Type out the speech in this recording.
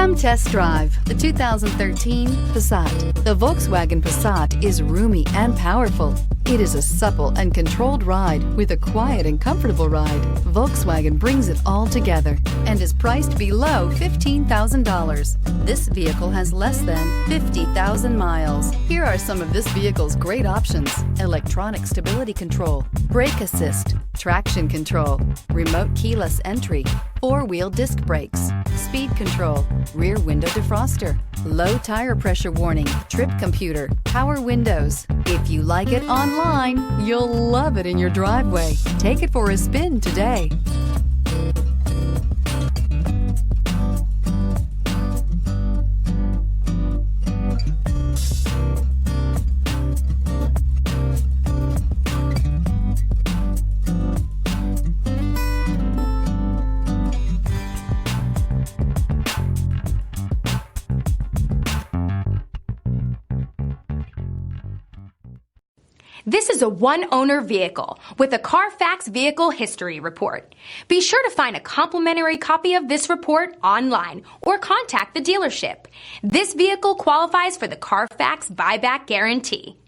Come test drive the 2013 Passat. The Volkswagen Passat is roomy and powerful. It is a supple and controlled ride with a quiet and comfortable ride. Volkswagen brings it all together and is priced below $15,000. This vehicle has less than 50,000 miles. Here are some of this vehicle's great options: electronic stability control, brake assist, traction control, remote keyless entry, four-wheel disc brakes, speed control, rear window defroster, low tire pressure warning, trip computer, power windows. If you like it online, you'll love it in your driveway. Take it for a spin today. This is a one-owner vehicle with a Carfax Vehicle History Report. Be sure to find a complimentary copy of this report online or contact the dealership. This vehicle qualifies for the Carfax Buyback Guarantee.